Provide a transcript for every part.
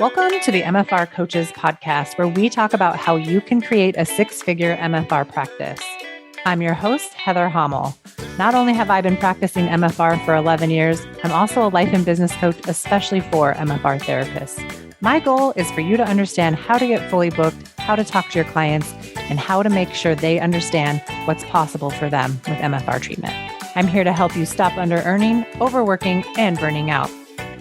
Welcome to the MFR Coaches podcast, where we talk about how you can create a six-figure MFR practice. I'm your host, Heather Hommel. Not only have I been practicing MFR for 11 years, I'm also a life and business coach, especially for MFR therapists. My goal is for you to understand how to get fully booked, how to talk to your clients, and how to make sure they understand what's possible for them with MFR treatment. I'm here to help you stop under-earning, overworking, and burning out.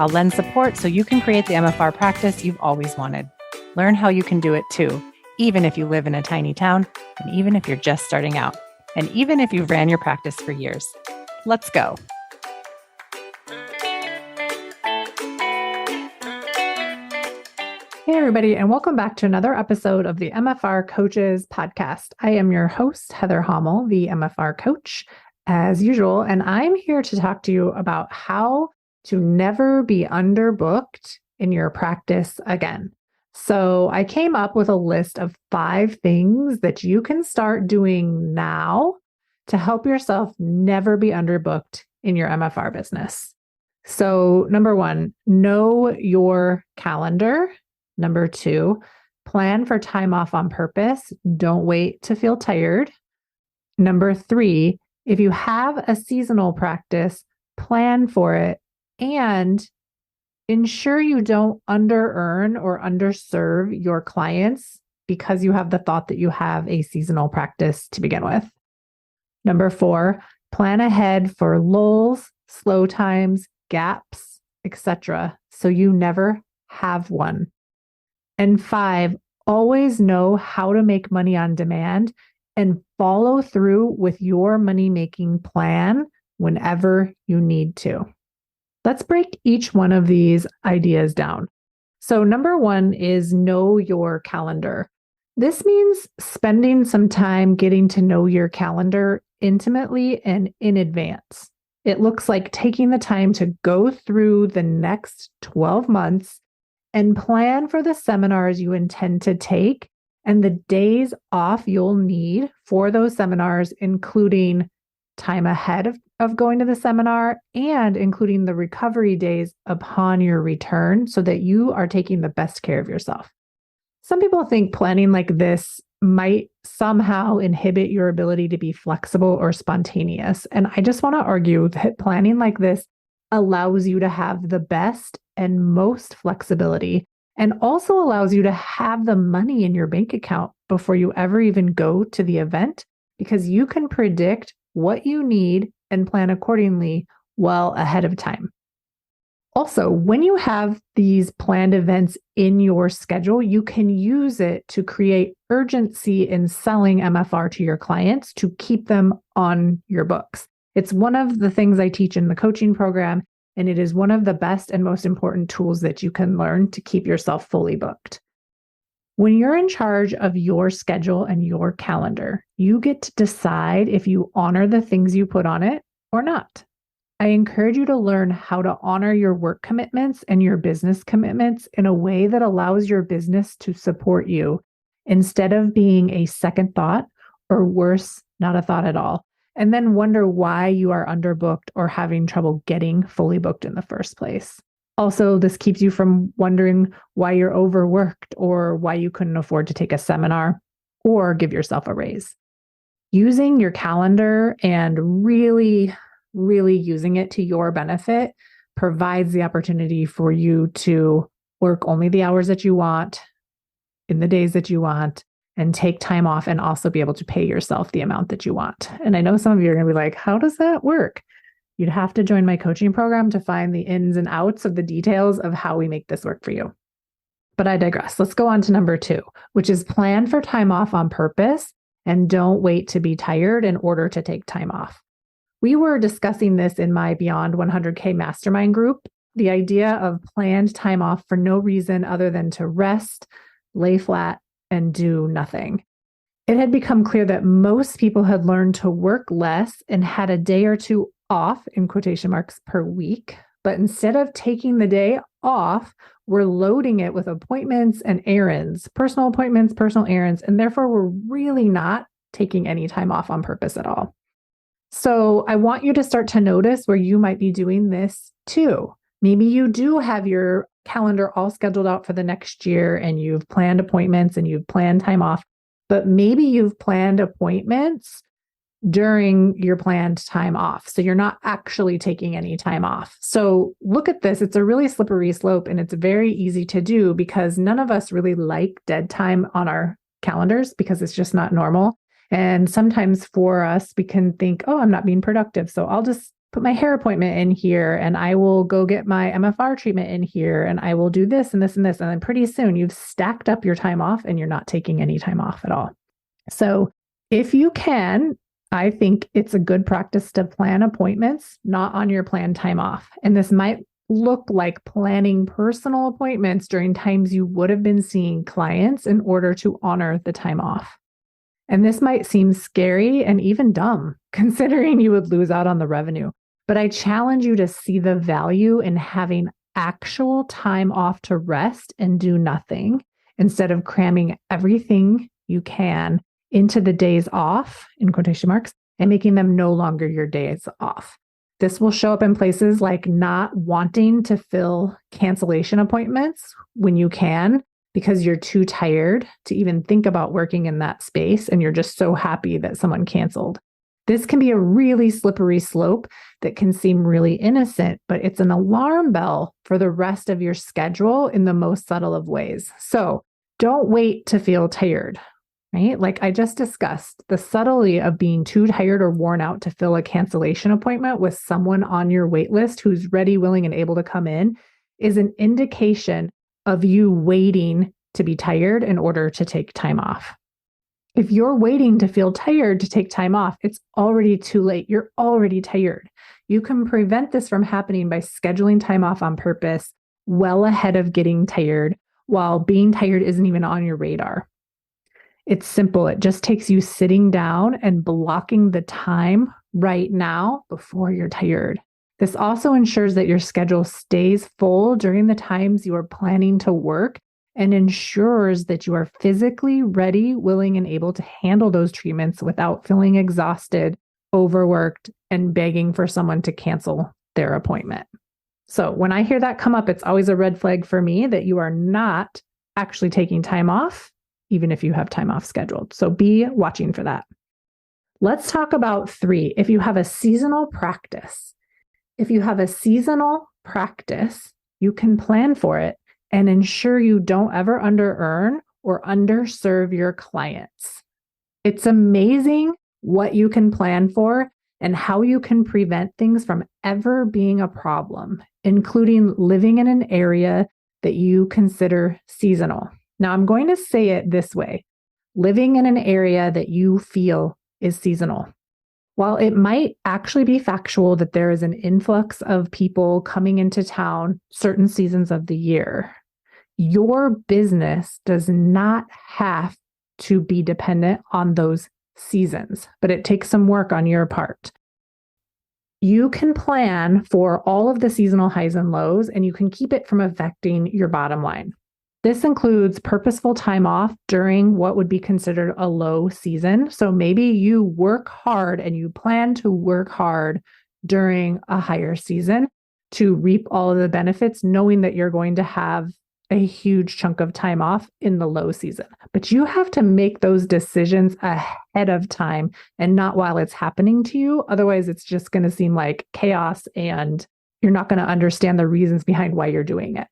I'll lend support so you can create the MFR practice you've always wanted. Learn how you can do it too, even if you live in a tiny town, and even if you're just starting out, and even if you've ran your practice for years. Let's go. Hey, everybody, and welcome back to another episode of the MFR Coaches podcast. I am your host, Heather Hommel, the MFR coach, as usual, and I'm here to talk to you about how to never be underbooked in your practice again. So I came up with a list of 5 things that you can start doing now to help yourself never be underbooked in your MFR business. So number 1, know your calendar. Number 2, plan for time off on purpose. Don't wait to feel tired. Number 3, if you have a seasonal practice, plan for it and ensure you don't under-earn or underserve your clients because you have the thought that you have a seasonal practice to begin with. Number 4, plan ahead for lulls, slow times, gaps, etc., so you never have one. And 5, always know how to make money on demand and follow through with your money-making plan whenever you need to. Let's break each one of these ideas down. So number 1 is know your calendar. This means spending some time getting to know your calendar intimately and in advance. It looks like taking the time to go through the next 12 months and plan for the seminars you intend to take and the days off you'll need for those seminars, including time ahead of going to the seminar and including the recovery days upon your return so that you are taking the best care of yourself. Some people think planning like this might somehow inhibit your ability to be flexible or spontaneous. And I just want to argue that planning like this allows you to have the best and most flexibility and also allows you to have the money in your bank account before you ever even go to the event because you can predict what you need and plan accordingly well ahead of time. Also, when you have these planned events in your schedule, you can use it to create urgency in selling MFR to your clients to keep them on your books. It's one of the things I teach in the coaching program, and it is one of the best and most important tools that you can learn to keep yourself fully booked. When you're in charge of your schedule and your calendar, you get to decide if you honor the things you put on it or not. I encourage you to learn how to honor your work commitments and your business commitments in a way that allows your business to support you instead of being a second thought or worse, not a thought at all, and then wonder why you are underbooked or having trouble getting fully booked in the first place. Also, this keeps you from wondering why you're overworked or why you couldn't afford to take a seminar or give yourself a raise. Using your calendar and really using it to your benefit provides the opportunity for you to work only the hours that you want in the days that you want and take time off and also be able to pay yourself the amount that you want. And I know some of you are going to be like, how does that work? You'd have to join my coaching program to find the ins and outs of the details of how we make this work for you. But I digress. Let's go on to number 2, which is plan for time off on purpose and don't wait to be tired in order to take time off. We were discussing this in my Beyond 100K mastermind group, the idea of planned time off for no reason other than to rest, lay flat, and do nothing. It had become clear that most people had learned to work less and had a day or 2 off, in quotation marks, per week. But instead of taking the day off, we're loading it with appointments and errands, personal appointments, personal errands, and therefore we're really not taking any time off on purpose at all. So I want you to start to notice where you might be doing this too. Maybe you do have your calendar all scheduled out for the next year and you've planned appointments and you've planned time off, but maybe you've planned appointments during your planned time off. So you're not actually taking any time off. So look at this. It's a really slippery slope and it's very easy to do because none of us really like dead time on our calendars because it's just not normal. And sometimes for us, we can think, oh, I'm not being productive. So I'll just put my hair appointment in here and I will go get my MFR treatment in here and I will do this and this and this. And then pretty soon you've stacked up your time off and you're not taking any time off at all. So if you can, I think it's a good practice to plan appointments, not on your planned time off. And this might look like planning personal appointments during times you would have been seeing clients in order to honor the time off. And this might seem scary and even dumb, considering you would lose out on the revenue. But I challenge you to see the value in having actual time off to rest and do nothing instead of cramming everything you can into the days off, in quotation marks, and making them no longer your days off. This will show up in places like not wanting to fill cancellation appointments when you can, because you're too tired to even think about working in that space and you're just so happy that someone canceled. This can be a really slippery slope that can seem really innocent, but it's an alarm bell for the rest of your schedule in the most subtle of ways. So don't wait to feel tired. Right? Like I just discussed, the subtlety of being too tired or worn out to fill a cancellation appointment with someone on your wait list who's ready, willing, and able to come in is an indication of you waiting to be tired in order to take time off. If you're waiting to feel tired to take time off, it's already too late. You're already tired. You can prevent this from happening by scheduling time off on purpose well ahead of getting tired while being tired isn't even on your radar. It's simple. It just takes you sitting down and blocking the time right now before you're tired. This also ensures that your schedule stays full during the times you are planning to work and ensures that you are physically ready, willing, and able to handle those treatments without feeling exhausted, overworked, and begging for someone to cancel their appointment. So when I hear that come up, it's always a red flag for me that you are not actually taking time off, even if you have time off scheduled. So be watching for that. Let's talk about 3. If you have a seasonal practice, you can plan for it and ensure you don't ever under-earn or underserve your clients. It's amazing what you can plan for and how you can prevent things from ever being a problem, including living in an area that you consider seasonal. Now, I'm going to say it this way, living in an area that you feel is seasonal. While it might actually be factual that there is an influx of people coming into town certain seasons of the year, your business does not have to be dependent on those seasons, but it takes some work on your part. You can plan for all of the seasonal highs and lows, and you can keep it from affecting your bottom line. This includes purposeful time off during what would be considered a low season. So maybe you work hard and you plan to work hard during a higher season to reap all of the benefits, knowing that you're going to have a huge chunk of time off in the low season. But you have to make those decisions ahead of time and not while it's happening to you. Otherwise, it's just going to seem like chaos and you're not going to understand the reasons behind why you're doing it.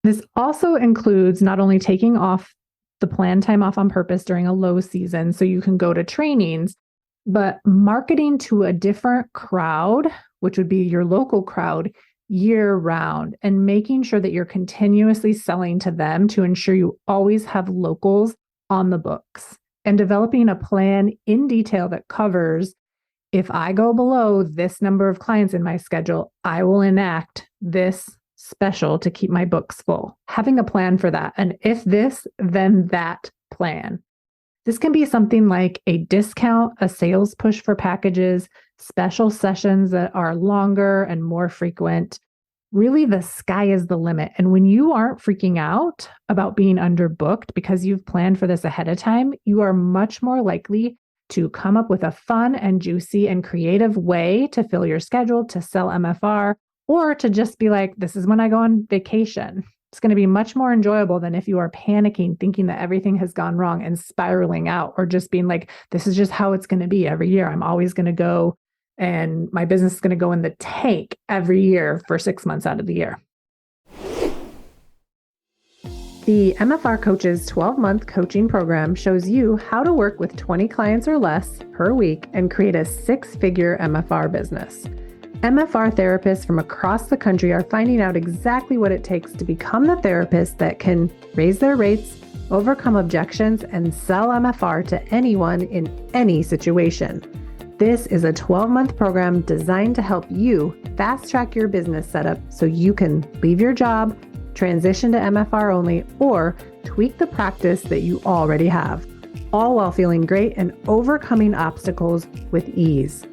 This also includes not only taking off the planned time off on purpose during a low season so you can go to trainings, but marketing to a different crowd, which would be your local crowd, year round, and making sure that you're continuously selling to them to ensure you always have locals on the books, and developing a plan in detail that covers, if I go below this number of clients in my schedule, I will enact this special to keep my books full. Having a plan for that. And if this, then that plan. This can be something like a discount, a sales push for packages, special sessions that are longer and more frequent. Really, the sky is the limit. And when you aren't freaking out about being underbooked because you've planned for this ahead of time, you are much more likely to come up with a fun and juicy and creative way to fill your schedule, to sell MFR, or to just be like, this is when I go on vacation. It's going to be much more enjoyable than if you are panicking, thinking that everything has gone wrong and spiraling out, or just being like, this is just how it's going to be every year. I'm always going to go and my business is going to go in the tank every year for 6 months out of the year. The MFR Coaches 12-month coaching program shows you how to work with 20 clients or less per week and create a 6-figure MFR business. MFR therapists from across the country are finding out exactly what it takes to become the therapist that can raise their rates, overcome objections, and sell MFR to anyone in any situation. This is a 12-month program designed to help you fast-track your business setup so you can leave your job, transition to MFR only, or tweak the practice that you already have, all while feeling great and overcoming obstacles with ease.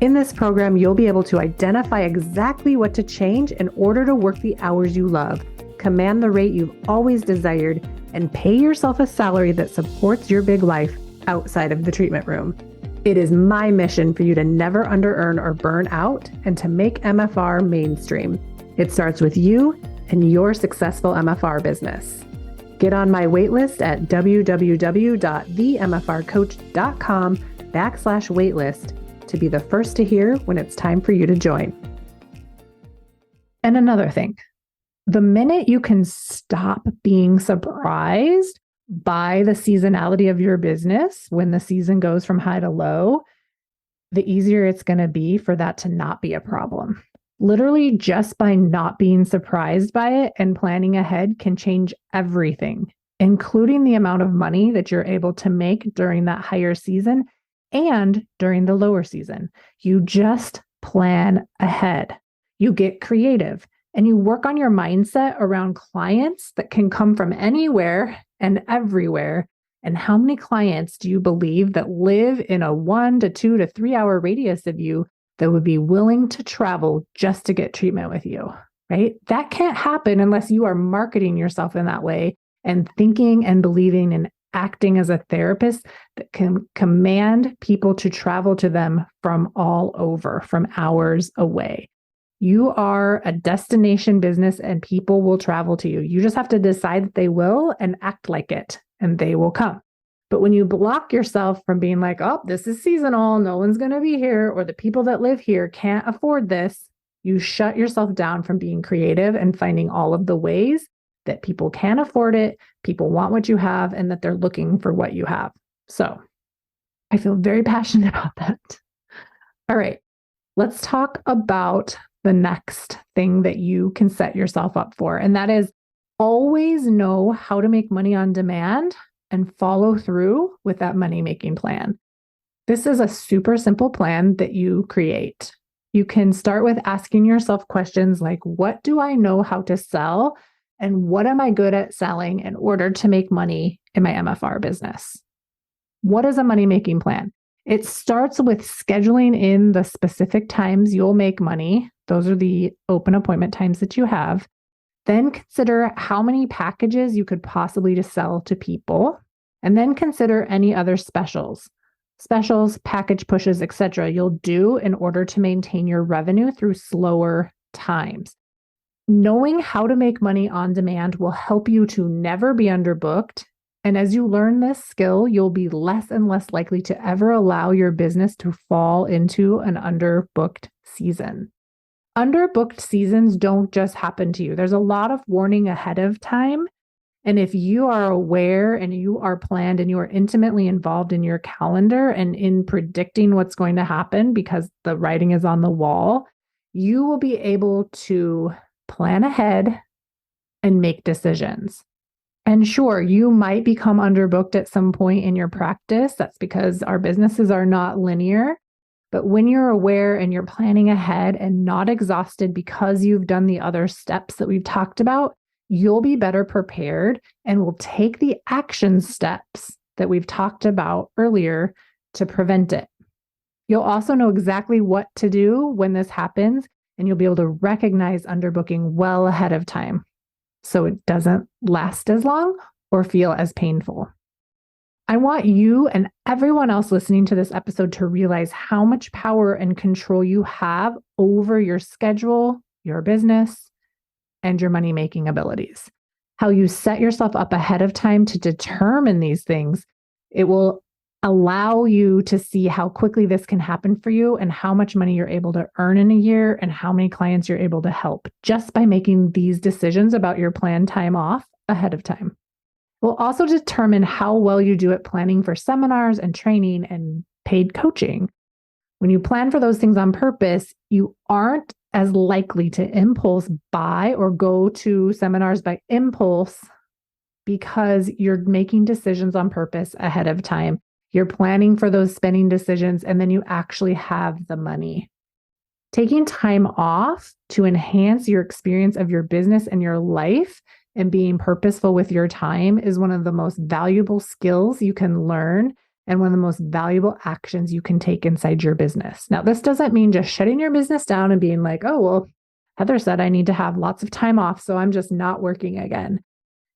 In this program, you'll be able to identify exactly what to change in order to work the hours you love, command the rate you've always desired, and pay yourself a salary that supports your big life outside of the treatment room. It is my mission for you to never under-earn or burn out and to make MFR mainstream. It starts with you and your successful MFR business. Get on my waitlist at www.themfrcoach.com/waitlist to be the first to hear when it's time for you to join. And another thing, the minute you can stop being surprised by the seasonality of your business when the season goes from high to low, the easier it's going to be for that to not be a problem. Literally, just by not being surprised by it and planning ahead can change everything, including the amount of money that you're able to make during that higher season and during the lower season. You just plan ahead. You get creative and you work on your mindset around clients that can come from anywhere and everywhere. And how many clients do you believe that live in a 1 to 2 to 3 hour radius of you that would be willing to travel just to get treatment with you, right? That can't happen unless you are marketing yourself in that way and thinking and believing and acting as a therapist that can command people to travel to them from all over, from hours away. You are a destination business and people will travel to you. You just have to decide that they will and act like it, and they will come. But when you block yourself from being like, oh, this is seasonal, no one's going to be here, or the people that live here can't afford this, you shut yourself down from being creative and finding all of the ways that people can afford it, people want what you have, and that they're looking for what you have. So I feel very passionate about that. All right, let's talk about the next thing that you can set yourself up for. And that is always know how to make money on demand and follow through with that money-making plan. This is a super simple plan that you create. You can start with asking yourself questions like, what do I know how to sell? And what am I good at selling in order to make money in my MFR business? What is a money-making plan? It starts with scheduling in the specific times you'll make money. Those are the open appointment times that you have. Then consider how many packages you could possibly just sell to people. And then consider any other specials, package pushes, etc. you'll do in order to maintain your revenue through slower times. Knowing how to make money on demand will help you to never be underbooked. And as you learn this skill, you'll be less and less likely to ever allow your business to fall into an underbooked season. Underbooked seasons don't just happen to you. There's a lot of warning ahead of time. And if you are aware and you are planned and you are intimately involved in your calendar and in predicting what's going to happen because the writing is on the wall, you will be able to plan ahead and make decisions. And sure, you might become underbooked at some point in your practice. That's because our businesses are not linear. But when you're aware and you're planning ahead and not exhausted because you've done the other steps that we've talked about, you'll be better prepared and will take the action steps that we've talked about earlier to prevent it. You'll also know exactly what to do when this happens, and you'll be able to recognize underbooking well ahead of time so it doesn't last as long or feel as painful. I want you and everyone else listening to this episode to realize how much power and control you have over your schedule, your business, and your money-making abilities. How you set yourself up ahead of time to determine these things, it will allow you to see how quickly this can happen for you and how much money you're able to earn in a year and how many clients you're able to help just by making these decisions about your planned time off ahead of time. We'll also determine how well you do at planning for seminars and training and paid coaching. When you plan for those things on purpose, you aren't as likely to impulse buy or go to seminars by impulse because you're making decisions on purpose ahead of time. You're planning for those spending decisions, and then you actually have the money. Taking time off to enhance your experience of your business and your life and being purposeful with your time is one of the most valuable skills you can learn and one of the most valuable actions you can take inside your business. Now, this doesn't mean just shutting your business down and being like, oh, well, Heather said I need to have lots of time off, so I'm just not working again.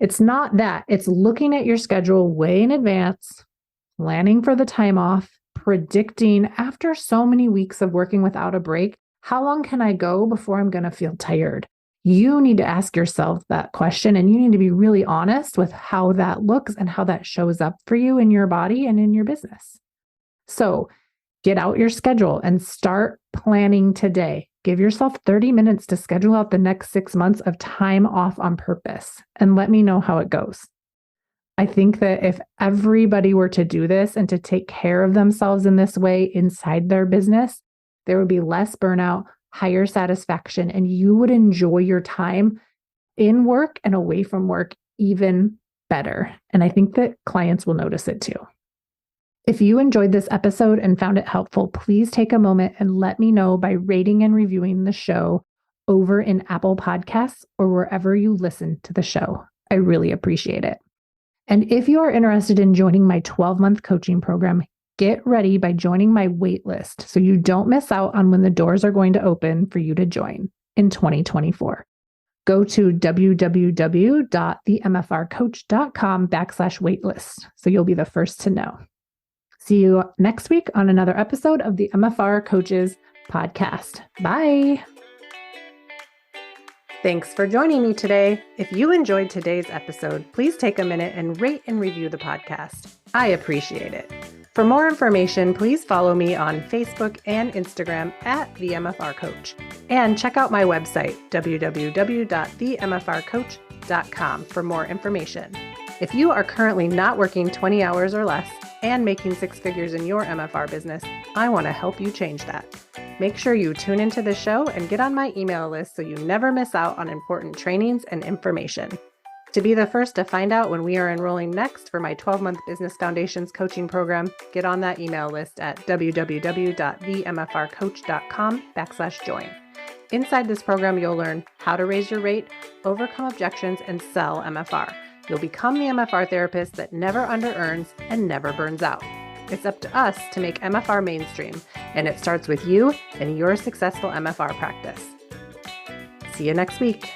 It's not that. It's looking at your schedule way in advance, planning for the time off, predicting after so many weeks of working without a break, how long can I go before I'm going to feel tired? You need to ask yourself that question, and you need to be really honest with how that looks and how that shows up for you in your body and in your business. So get out your schedule and start planning today. Give yourself 30 minutes to schedule out the next 6 months of time off on purpose and let me know how it goes. I think that if everybody were to do this and to take care of themselves in this way inside their business, there would be less burnout, higher satisfaction, and you would enjoy your time in work and away from work even better. And I think that clients will notice it too. If you enjoyed this episode and found it helpful, please take a moment and let me know by rating and reviewing the show over in Apple Podcasts or wherever you listen to the show. I really appreciate it. And if you are interested in joining my 12-month coaching program, get ready by joining my wait list so you don't miss out on when the doors are going to open for you to join in 2024. Go to www.themfrcoach.com/waitlist so you'll be the first to know. See you next week on another episode of the MFR Coaches Podcast. Bye. Thanks for joining me today. If you enjoyed today's episode, please take a minute and rate and review the podcast. I appreciate it. For more information, please follow me on Facebook and Instagram at The MFR Coach. And check out my website, www.themfrcoach.com for more information. If you are currently not working 20 hours or less and making 6 figures in your MFR business, I want to help you change that. Make sure you tune into the show and get on my email list so you never miss out on important trainings and information. To be the first to find out when we are enrolling next for my 12-month Business Foundations coaching program, get on that email list at www.themfrcoach.com/join. Inside this program, you'll learn how to raise your rate, overcome objections, and sell MFR. You'll become the MFR therapist that never under-earns and never burns out. It's up to us to make MFR mainstream, and it starts with you and your successful MFR practice. See you next week.